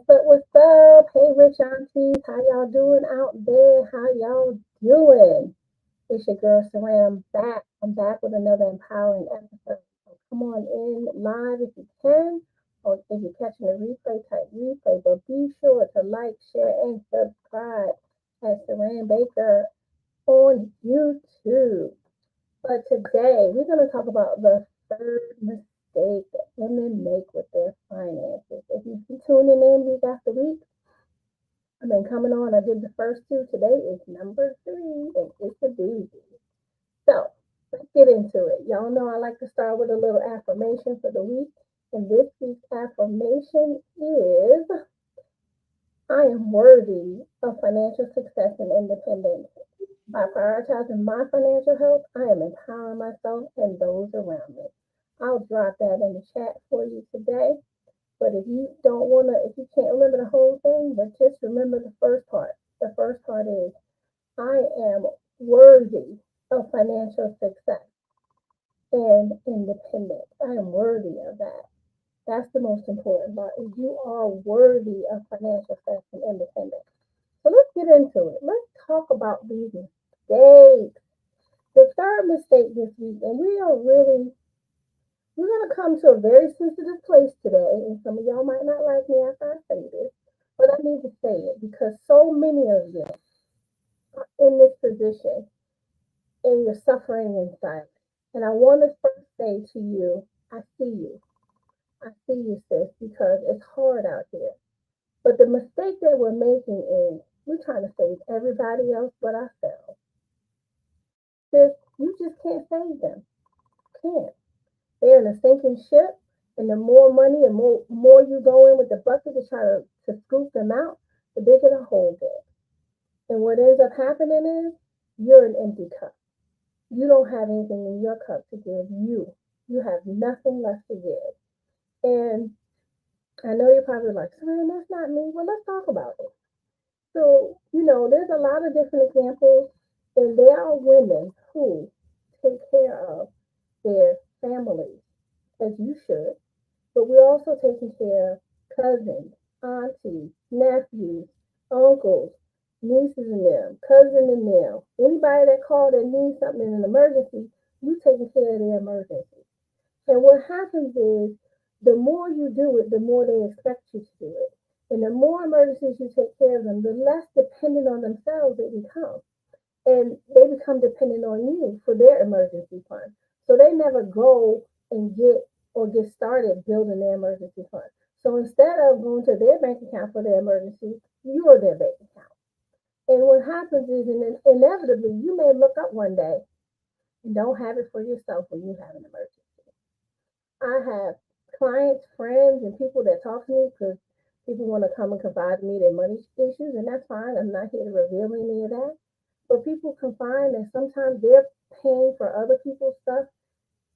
What's up? What's up? Hey, rich aunties, how y'all doing out there? How y'all doing? It's your girl Saran. I'm back. I'm back with another empowering episode. So come on in live if you can, or if you're catching the replay, type replay. But be sure to like, share, and subscribe at Saran Baker on YouTube. But today we're going to talk about the third mistake that women make with their finances. If you keep tuning in week after week, I've been coming on. I did the first two. Today is number three, and it's a doozy. So let's get into it. Y'all know I like to start with a little affirmation for the week. And this week's affirmation is I am worthy of financial success and independence. By prioritizing my financial health, I am empowering myself and those around me. I'll drop that in the chat for you today. But if you can't remember the whole thing, but just remember the first part. The first part is I am worthy of financial success and independence. I am worthy of that. That's the most important part. Is you are worthy of financial success and independence. So let's get into it. Let's talk about these mistakes. The third mistake this week, and we're going to come to a very sensitive place today, and some of y'all might not like me after I say this, but I need to say it because so many of you are in this position and you're suffering in silence. And I want to first say to you, I see you. I see you, sis, because it's hard out here. But the mistake that we're making is we're trying to save everybody else but ourselves. Sis, you just can't save them. Can't. They're in a sinking ship, and the more money and more you go in with the bucket to try to scoop them out, the bigger the hole gets. And what ends up happening is you're an empty cup. You don't have anything in your cup to give you. You have nothing left to give. And I know you're probably like, Serena, that's not me. Well, let's talk about it. So, there's a lot of different examples, and there are women who take care of their families, as you should, but we're also taking care of cousins, aunties, nephews, uncles, nieces and them, cousin and them. Anybody that called that needs something in an emergency, you taking care of their emergency. And what happens is the more you do it, the more they expect you to do it. And the more emergencies you take care of them, the less dependent on themselves they become. And they become dependent on you for their emergency fund. So they never go and get started building their emergency fund. So instead of going to their bank account for their emergency, you are their bank account. And what happens is inevitably you may look up one day and don't have it for yourself when you have an emergency. I have clients, friends, and people that talk to me because people want to come and confide in me their money issues, and that's fine. I'm not here to reveal any of that. But people confide that sometimes they're paying for other people's stuff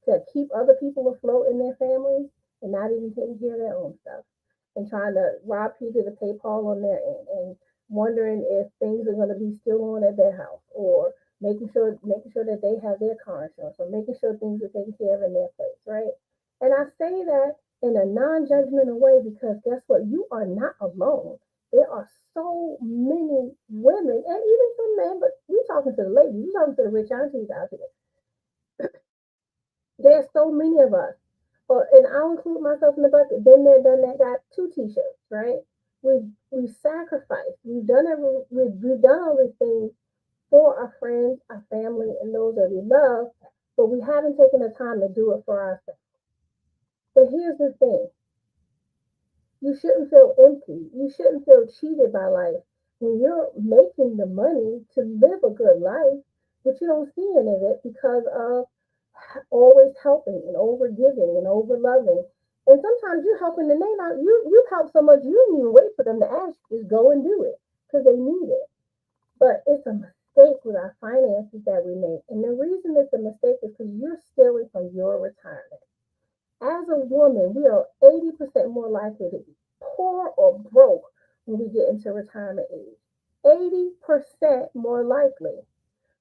to keep other people afloat in their families and not even taking care of their own stuff and trying to rob Peter to pay Paul on their end and wondering if things are going to be still on at their house or making sure that they have their car insurance or making sure things are taken care of in their place, right? And I say that in a non-judgmental way because guess what? You are not alone. There are so many women and even some men, but we're talking to the ladies, we're talking to the rich aunties out here. There's so many of us. And I'll include myself in the bucket. Been there, done that, got two t-shirts, right? We sacrificed. We've done all these things for our friends, our family, and those that we love, but we haven't taken the time to do it for ourselves. But here's the thing. You shouldn't feel empty. You shouldn't feel cheated by life when you're making the money to live a good life, but you don't see any of it because of always helping and over giving and over loving. And sometimes you're helping and they not you've helped so much you don't even wait for them to ask. Just go and do it because they need it. But it's a mistake with our finances that we make. And the reason it's a mistake is because you're stealing from your retirement. As a woman, we are 80% more likely to be poor or broke when we get into retirement age. 80% more likely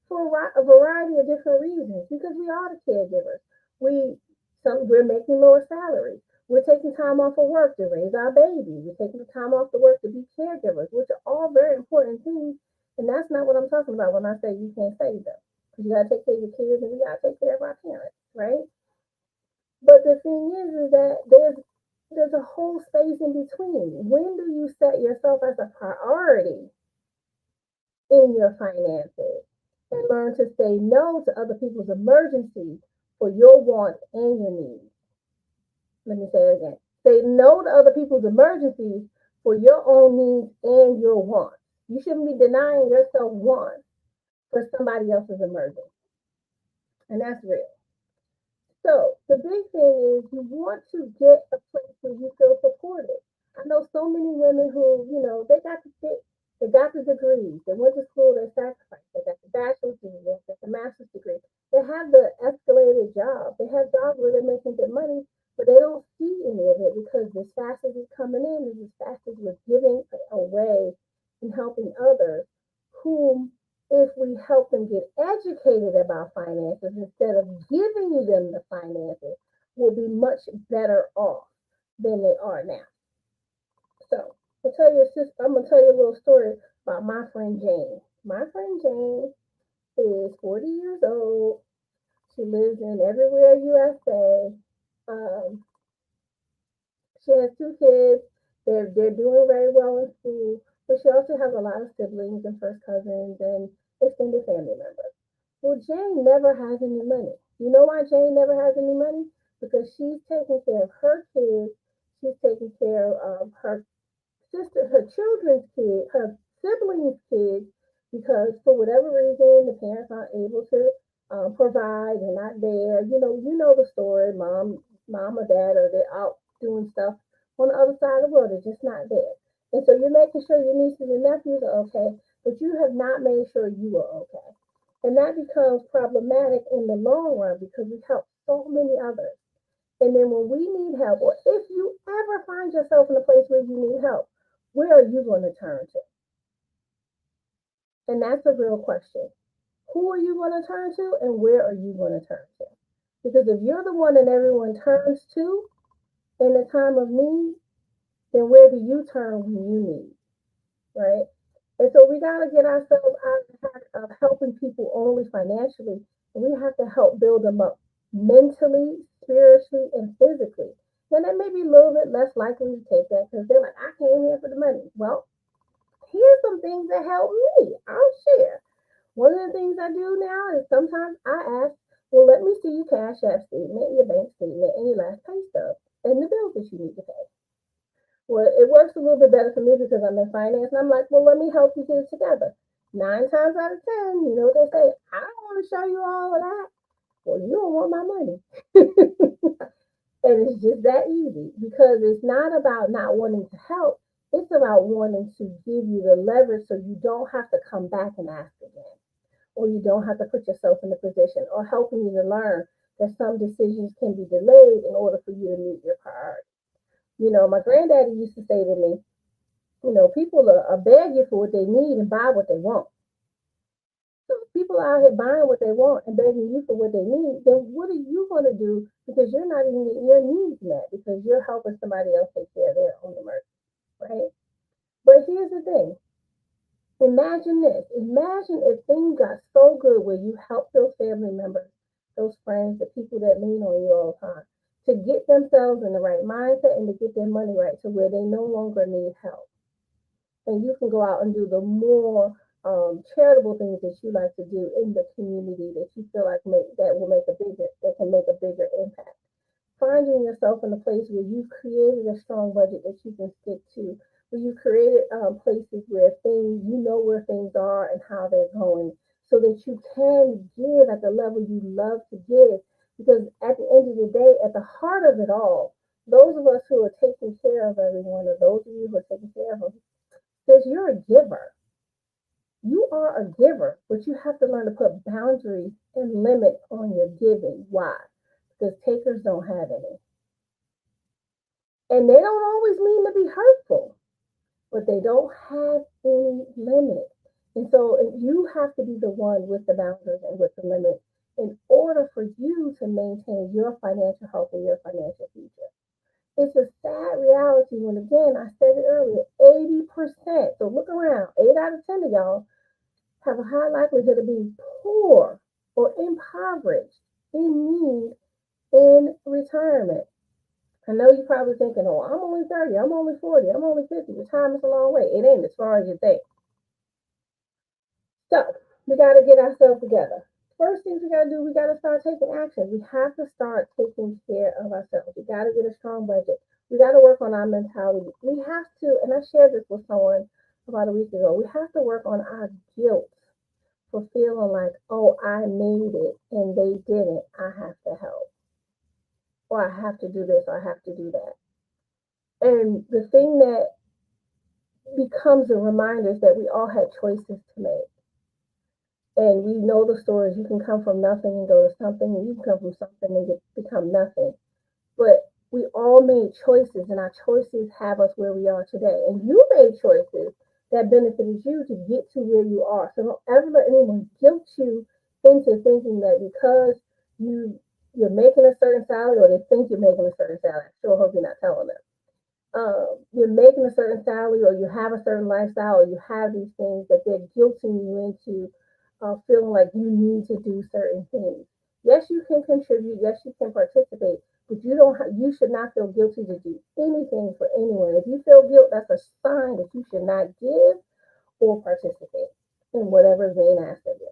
for a variety of different reasons because we are the caregivers. We're making lower salaries. We're taking time off of work to raise our baby. We're taking the time off to work to be caregivers, which are all very important things. And that's not what I'm talking about when I say you can't save them. Because you got to take care of your kids and we got to take care of our parents, right? But the thing is that there's a whole space in between. When do you set yourself as a priority in your finances and learn to say no to other people's emergencies for your wants and your needs? Let me say it again. Say no to other people's emergencies for your own needs and your wants. You shouldn't be denying yourself wants for somebody else's emergency. And that's real. So the big thing is you want to get a place where you feel supported. I know so many women who, they got to sit, they got the degrees, they went to school, they sacrificed, they got the bachelor's degree, they got the master's degree, they have the escalated job, they have jobs where they're making good money, but they don't see any of it because as fast as it's coming in is as fast as we're giving away and helping others whom if we help them get educated about finances instead of giving them the finances, will be much better off than they are now. So I'm gonna tell you a little story about my friend Jane. My friend Jane is 40 years old. She lives in everywhere USA. Um, she has two kids. They're doing very well in school, but she also has a lot of siblings and first cousins and extended family members. Well, Jane never has any money. You know why Jane never has any money? Because she's taking care of her kids. She's taking care of her children's kids, her siblings' kids, because for whatever reason the parents aren't able to provide. They're not there. You know the story. Mom or dad, or they're out doing stuff on the other side of the world. They're just not there. And so you're making sure your nieces and nephews are okay, but you have not made sure you are okay. And that becomes problematic in the long run because we help so many others. And then when we need help, or if you ever find yourself in a place where you need help, where are you going to turn to? And that's a real question. Who are you going to turn to, and where are you going to turn to? Because if you're the one that everyone turns to in a time of need, then where do you turn when you need? Right? And so we got to get ourselves out of the habit of helping people only financially. And we have to help build them up mentally, spiritually, and physically. And they may be a little bit less likely to take that because they're like, I came here for the money. Well, here's some things that help me. I'll share. One of the things I do now is sometimes I ask, well, let me see your cash app statement, your bank statement, and your last pay stub, and the bills that you need to pay. Well, it works a little bit better for me because I'm in finance, and I'm like, well, let me help you get it together. 9 times out of 10, you know what they say? I don't want to show you all of that. Well, you don't want my money. And it's just that easy because it's not about not wanting to help. It's about wanting to give you the leverage so you don't have to come back and ask again, or you don't have to put yourself in a position, or helping you to learn that some decisions can be delayed in order for you to meet your priorities. My granddaddy used to say to me, people are beg you for what they need and buy what they want. So if people are out here buying what they want and begging you for what they need, then what are you going to do because you're not even getting your needs met because you're helping somebody else take care of their own emergency, right? But here's the thing. Imagine this. Imagine if things got so good where you help those family members, those friends, the people that lean on you all the time, to get themselves in the right mindset and to get their money right to where they no longer need help. And you can go out and do the more charitable things that you like to do in the community that you feel like that can make a bigger impact. Finding yourself in a place where you've created a strong budget that you can stick to, where you created places where where things are and how they're going, so that you can give at the level you love to give. Because at the end of the day, at the heart of it all, those of us who are taking care of everyone, or those of you who are taking care of them, says you're a giver. You are a giver, but you have to learn to put boundaries and limits on your giving. Why? Because takers don't have any. And they don't always mean to be hurtful, but they don't have any limits. And so you have to be the one with the boundaries and with the limits in order for you to maintain your financial health and your financial future. It's a sad reality when, again, I said it earlier, 80%. So look around, 8 out of 10 of y'all have a high likelihood of being poor or impoverished, in need in retirement. I know you're probably thinking, oh, I'm only 30, I'm only 40, I'm only 50. Retirement's a long way. It ain't as far as you think. So we got to get ourselves together. First things we got to do, we got to start taking action. We have to start taking care of ourselves. We got to get a strong budget. We got to work on our mentality. We have to, and I shared this with someone about a week ago, we have to work on our guilt for feeling like, oh, I made it and they didn't. I have to help. Or I have to do this, or I have to do that. And the thing that becomes a reminder is that we all had choices to make. And we know the stories. You can come from nothing and go to something, and you can come from something and become nothing. But we all made choices, and our choices have us where we are today. And you made choices that benefited you to get to where you are. So don't ever let anyone guilt you into thinking that because you you're making a certain salary, or they think you're making a certain salary. I sure hope you're not telling them. You're making a certain salary, or you have a certain lifestyle, or you have these things that they're guilting you into feeling like you need to do certain things. Yes, you can contribute. Yes, you can participate, but you don't. You should not feel guilty to do anything for anyone. If you feel guilt, that's a sign that you should not give or participate in whatever is being asked of you.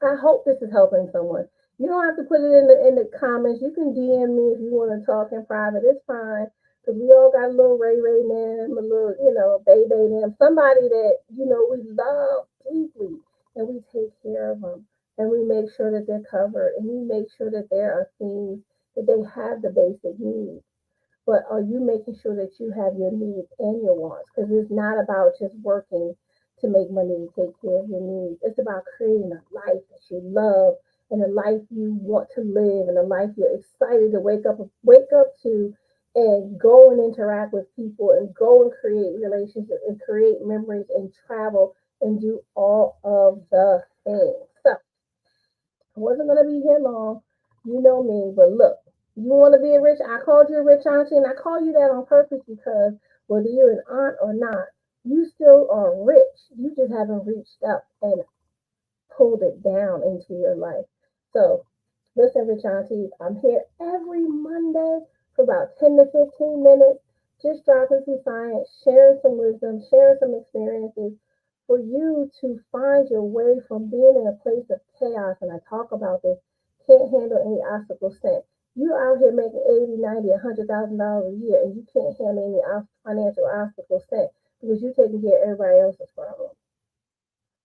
I hope this is helping someone. You don't have to put it in the comments. You can DM me if you want to talk in private. It's fine. Because we all got a little Ray Ray them, a little, Bay Bay them. Somebody that, we love deeply. And we take care of them. And we make sure that they're covered. And we make sure that there are things that they have the basic needs. But are you making sure that you have your needs and your wants? Because it's not about just working to make money to take care of your needs. It's about creating a life that you love and a life you want to live and a life you're excited to wake up to and go and interact with people and go and create relationships and create memories and travel and do all of the things. So I wasn't gonna be here long. You know me, but look, you want to be a rich. I called you a rich auntie, and I call you that on purpose because whether you're an aunt or not, you still are rich. You just haven't reached up and pulled it down into your life. So, listen, rich aunties, I'm here every Monday for about 10 to 15 minutes, just dropping some science, sharing some wisdom, sharing some experiences for you to find your way from being in a place of chaos. And I talk about this, can't handle any obstacle set. You out here making 80, 90, $100,000 a year, and you can't handle any financial obstacle set because you're taking care of everybody else's problems.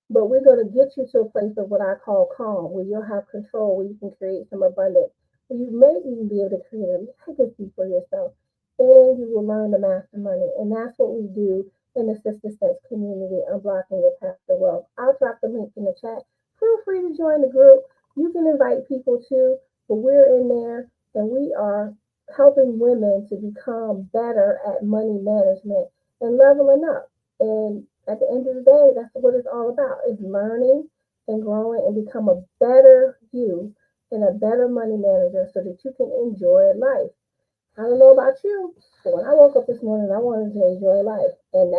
But we're going to get you to a place of what I call calm, where you'll have control, where you can create some abundance, where you may even be able to create a legacy for yourself, and you will learn to master money. And that's what we do in the Sister Sense community, unblocking your path to wealth. I'll drop the link in the chat. Feel free to join the group. You can invite people too, but we're in there and we are helping women to become better at money management and leveling up. And at the end of the day, that's what it's all about, is learning and growing and become a better you and a better money manager so that you can enjoy life. I don't know about you, but when I woke up this morning, I wanted to enjoy life. And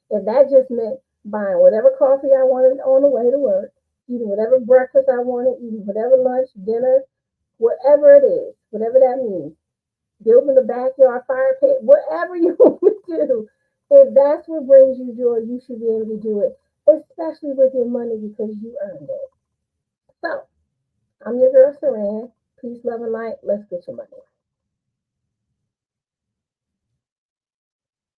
if that just meant buying whatever coffee I wanted on the way to work, eating whatever breakfast I wanted, eating whatever lunch, dinner, whatever it is, whatever that means, building a backyard fire pit, whatever you want to do. If that's what brings you joy, you should be able to do it, especially with your money because you earned it. So, I'm your girl, Saran. Peace, love, and light. Let's get your money.